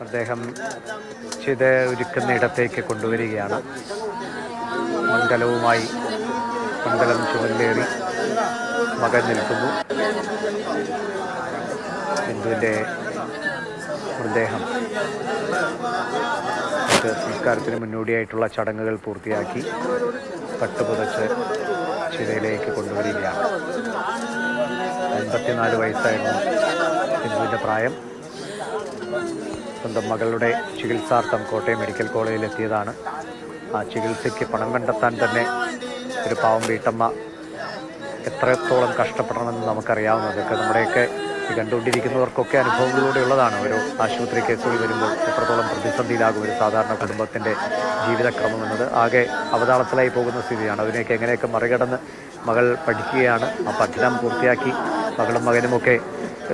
അദ്ദേഹം ചിത ഒരുക്കുന്ന ഇടത്തേക്ക് കൊണ്ടുവരികയാണ്. മംഗലവുമായി മംഗലം ചുമലേറി മകൻ നിൽക്കുന്നു. ബിന്ദുവിൻ്റെ മൃതദേഹം സംസ്കാരത്തിന് മുന്നോടിയായിട്ടുള്ള ചടങ്ങുകൾ പൂർത്തിയാക്കി കട്ടുപുതച്ച് ചിതയിലേക്ക് കൊണ്ടുവരികയാണ്. 54 വയസ്സായിരുന്നു ബിന്ദുവിൻ്റെ പ്രായം. സ്വന്തം മകളുടെ ചികിത്സാർത്ഥം കോട്ടയം മെഡിക്കൽ കോളേജിൽ എത്തിയതാണ്. ആ ചികിത്സയ്ക്ക് പണം കണ്ടെത്താൻ തന്നെ ഒരു പാവം വീട്ടമ്മ എത്രത്തോളം കഷ്ടപ്പെടണമെന്ന് നമുക്കറിയാവുന്നതൊക്കെ നമ്മുടെയൊക്കെ കണ്ടുകൊണ്ടിരിക്കുന്നവർക്കൊക്കെ അനുഭവങ്ങളിലൂടെ ഉള്ളതാണ്. ഓരോ ആശുപത്രി കേസുകൾ വരുമ്പോൾ എത്രത്തോളം പ്രതിസന്ധിയിലാകും ഒരു സാധാരണ കുടുംബത്തിൻ്റെ ജീവിതക്രമം എന്നത്. ആകെ അവതാളത്തിലായി പോകുന്ന സ്ഥിതിയാണ്. അതിനെയൊക്കെ എങ്ങനെയൊക്കെ മറികടന്ന് മകൾ പഠിക്കുകയാണ്. ആ പഠനം പൂർത്തിയാക്കി മകളും മകനുമൊക്കെ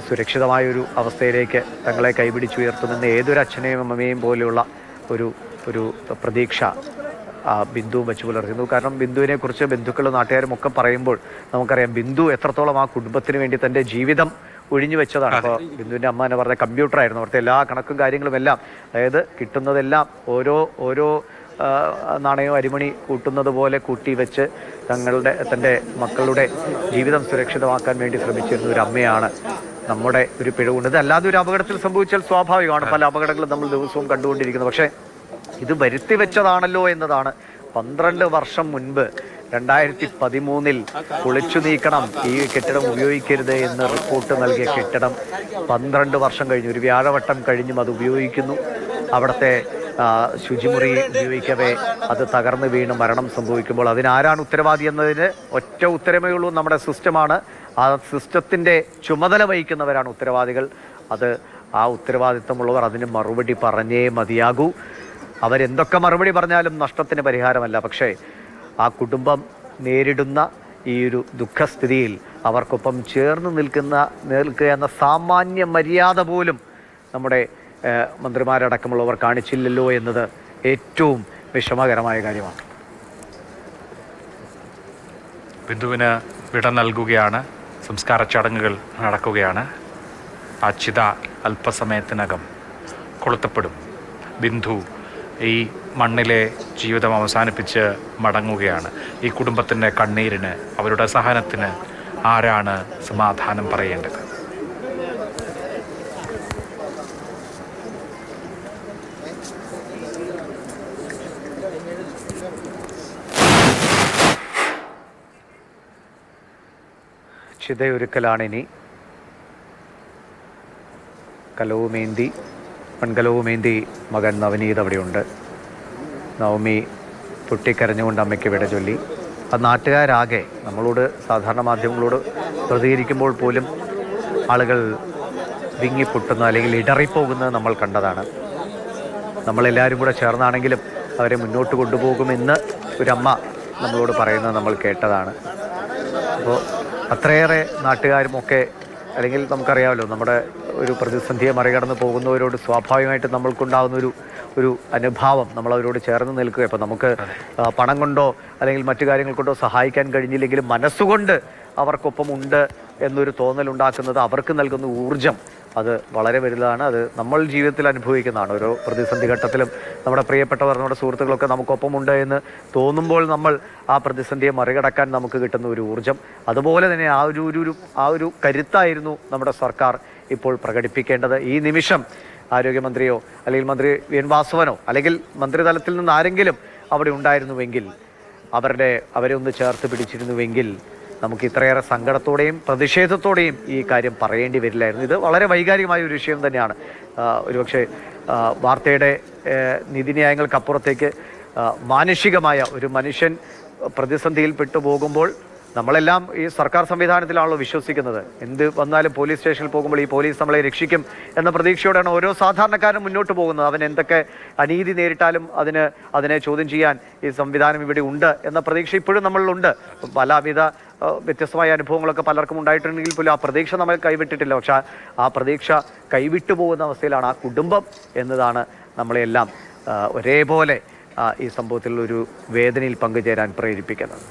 സുരക്ഷിതമായൊരു അവസ്ഥയിലേക്ക് തങ്ങളെ കൈപിടിച്ചുയർത്തുമെന്ന് ഏതൊരു അച്ഛനെയും അമ്മയും പോലെയുള്ള ഒരു പ്രതീക്ഷ ബിന്ദുവും വെച്ച് പുലർത്തുന്നു. കാരണം ബിന്ദുവിനെക്കുറിച്ച് ബന്ധുക്കളും നാട്ടുകാരും ഒക്കെ പറയുമ്പോൾ നമുക്കറിയാം ബിന്ദു എത്രത്തോളം ആ കുടുംബത്തിന് വേണ്ടി തൻ്റെ ജീവിതം ഒഴിഞ്ഞു വെച്ചതാണ്. അപ്പോൾ ബിന്ദുവിൻ്റെ അമ്മ എന്ന് പറഞ്ഞ കമ്പ്യൂട്ടറായിരുന്നു. അവിടുത്തെ എല്ലാ കണക്കും കാര്യങ്ങളും എല്ലാം, അതായത് കിട്ടുന്നതെല്ലാം ഓരോ നാണയവും അരിമണി കൂട്ടുന്നത് പോലെ കൂട്ടി വെച്ച് തൻ്റെ മക്കളുടെ ജീവിതം സുരക്ഷിതമാക്കാൻ വേണ്ടി ശ്രമിച്ചിരുന്ന ഒരു അമ്മയാണ് നമ്മുടെ ഒരു പിഴവുണ്ട്. ഇതല്ലാതെ ഒരു അപകടത്തിൽ സംഭവിച്ചാൽ സ്വാഭാവികമാണ്. പല അപകടങ്ങളും നമ്മൾ ദിവസവും കണ്ടുകൊണ്ടിരിക്കുന്നത്. പക്ഷേ ഇത് വരുത്തി വെച്ചതാണല്ലോ എന്നതാണ്. 12 വർഷം മുൻപ് 2013 പൊളിച്ചു നീക്കണം, ഈ കെട്ടിടം ഉപയോഗിക്കരുത് എന്ന് റിപ്പോർട്ട് നൽകിയ കെട്ടിടം 12 വർഷം കഴിഞ്ഞു, ഒരു വ്യാഴവട്ടം കഴിഞ്ഞും അത് ഉപയോഗിക്കുന്നു. അവിടുത്തെ ശുചിമുറി ഉപയോഗിക്കവേ അത് തകർന്നു വീണ് മരണം സംഭവിക്കുമ്പോൾ അതിനാരാണ് ഉത്തരവാദി എന്നതിന് ഒറ്റ ഉത്തരമേ ഉള്ളൂ, നമ്മുടെ സിസ്റ്റമാണ്. ആ സിസ്റ്റത്തിൻ്റെ ചുമതല വഹിക്കുന്നവരാണ് ഉത്തരവാദികൾ. ആ ഉത്തരവാദിത്തമുള്ളവർ അതിന് മറുപടി പറഞ്ഞേ മതിയാകൂ. അവരെന്തൊക്കെ മറുപടി പറഞ്ഞാലും നഷ്ടത്തിന് പരിഹാരമല്ല. പക്ഷേ ആ കുടുംബം നേരിടുന്ന ഈ ഒരു ദുഃഖസ്ഥിതിയിൽ അവർക്കൊപ്പം ചേർന്ന് നിൽക്കുക എന്ന സാമാന്യ മര്യാദ പോലും നമ്മുടെ മന്ത്രിമാരടക്കമുള്ളവർ കാണിച്ചില്ലല്ലോ എന്നത് ഏറ്റവും വിഷമകരമായ കാര്യമാണ്. ബിന്ദുവിന് വിട നൽകുകയാണ്. സംസ്കാര ചടങ്ങുകൾ നടക്കുകയാണ്. ആ ചിത അല്പസമയത്തിനകം കൊളുത്തപ്പെടും. ബിന്ദു ഈ മണ്ണിലെ ജീവിതം അവസാനിപ്പിച്ച് മടങ്ങുകയാണ്. ഈ കുടുംബത്തിൻ്റെ കണ്ണീരിന്, അവരുടെ സഹനത്തിന് ആരാണ് സമാധാനം പറയേണ്ടത്? ചിതയൊരുക്കലാണിനി. കലവുമേന്തി മൺകലവുമേന്തി മകൻ നവനീത് അവിടെയുണ്ട്. നവമി പൊട്ടിക്കരഞ്ഞുകൊണ്ട് അമ്മയ്ക്ക് വിട ചൊല്ലി. അത് നാട്ടുകാരാകെ നമ്മളോട്, സാധാരണ മാധ്യമങ്ങളോട് പ്രതികരിക്കുമ്പോൾ പോലും ആളുകൾ വിങ്ങിപ്പൊട്ടുന്ന അല്ലെങ്കിൽ ഇടറിപ്പോകുന്നത് നമ്മൾ കണ്ടതാണ്. നമ്മളെല്ലാവരും കൂടെ ചേർന്നാണെങ്കിലും അവരെ മുന്നോട്ട് കൊണ്ടുപോകുമെന്ന് ഒരമ്മ നമ്മളോട് പറയുന്നത് നമ്മൾ കേട്ടതാണ്. അപ്പോൾ അത്രയേറെ നാട്ടുകാരുമൊക്കെ, അല്ലെങ്കിൽ നമുക്കറിയാമല്ലോ, നമ്മുടെ ഒരു പ്രതിസന്ധിയെ മറികടന്ന് പോകുന്നവരോട് സ്വാഭാവികമായിട്ട് നമ്മൾക്കുണ്ടാകുന്ന ഒരു അനുഭാവം, നമ്മളവരോട് ചേർന്ന് നിൽക്കുക. ഇപ്പോൾ നമുക്ക് പണം കൊണ്ടോ അല്ലെങ്കിൽ മറ്റു കാര്യങ്ങൾ കൊണ്ടോ സഹായിക്കാൻ കഴിഞ്ഞില്ലെങ്കിലും മനസ്സുകൊണ്ട് അവർക്കൊപ്പം ഉണ്ട് എന്നൊരു തോന്നലുണ്ടാക്കുന്നത് അവർക്ക് നൽകുന്ന ഊർജം അത് വളരെ വലുതാണ്. അത് നമ്മൾ ജീവിതത്തിൽ അനുഭവിക്കുന്നതാണ്. ഓരോ പ്രതിസന്ധി ഘട്ടത്തിലും നമ്മുടെ പ്രിയപ്പെട്ടവർ, നമ്മുടെ സുഹൃത്തുക്കളൊക്കെ നമുക്കൊപ്പമുണ്ട് എന്ന് തോന്നുമ്പോൾ നമ്മൾ ആ പ്രതിസന്ധിയെ മറികടക്കാൻ നമുക്ക് കിട്ടുന്ന ഒരു ഊർജം, അതുപോലെ തന്നെ ആ ഒരു കരുത്തായിരുന്നു നമ്മുടെ സർക്കാർ ഇപ്പോൾ പ്രകടിപ്പിക്കേണ്ടത്. ഈ നിമിഷം ആരോഗ്യമന്ത്രിയോ അല്ലെങ്കിൽ മന്ത്രി എൻ വാസവനോ അല്ലെങ്കിൽ മന്ത്രിതലത്തിൽ നിന്ന് ആരെങ്കിലും അവിടെ ഉണ്ടായിരുന്നുവെങ്കിൽ, അവരെ ഒന്ന് ചേർത്ത് പിടിച്ചിരുന്നുവെങ്കിൽ നമുക്ക് ഇത്രയേറെ സങ്കടത്തോടെയും പ്രതിഷേധത്തോടെയും ഈ കാര്യം പറയേണ്ടി വരില്ലായിരുന്നു. ഇത് വളരെ വൈകാരികമായ ഒരു വിഷയം തന്നെയാണ്. ഒരുപക്ഷെ വാർത്തയുടെ നീതിന്യായങ്ങൾക്കപ്പുറത്തേക്ക് മാനുഷികമായ ഒരു മനുഷ്യൻ പ്രതിസന്ധിയിൽ പെട്ടുപോകുമ്പോൾ നമ്മളെല്ലാം ഈ സർക്കാർ സംവിധാനത്തിലാണല്ലോ വിശ്വസിക്കുന്നത്. എന്ത് വന്നാലും പോലീസ് സ്റ്റേഷനിൽ പോകുമ്പോൾ ഈ പോലീസ് നമ്മളെ രക്ഷിക്കും എന്ന പ്രതീക്ഷയോടെയാണ് ഓരോ സാധാരണക്കാരനും മുന്നോട്ട് പോകുന്നത്. അവൻ എന്തൊക്കെ അനീതി നേരിട്ടാലും അതിനെ ചോദ്യം ചെയ്യാൻ ഈ സംവിധാനം ഇവിടെ ഉണ്ട് എന്ന പ്രതീക്ഷ ഇപ്പോഴും നമ്മളിലുണ്ട്. പലവിധ വ്യത്യസ്തമായ അനുഭവങ്ങളൊക്കെ പലർക്കും ഉണ്ടായിട്ടുണ്ടെങ്കിൽ പോലും ആ പ്രതീക്ഷ നമ്മൾ കൈവിട്ടിട്ടില്ല. പക്ഷേ ആ പ്രതീക്ഷ കൈവിട്ടു പോകുന്ന അവസ്ഥയിലാണ് ആ കുടുംബം എന്നതാണ് നമ്മളെല്ലാം ഒരേപോലെ ഈ സംഭവത്തിൽ ഒരു വേദനയിൽ പങ്കുചേരാൻ പ്രേരിപ്പിക്കുന്നത്.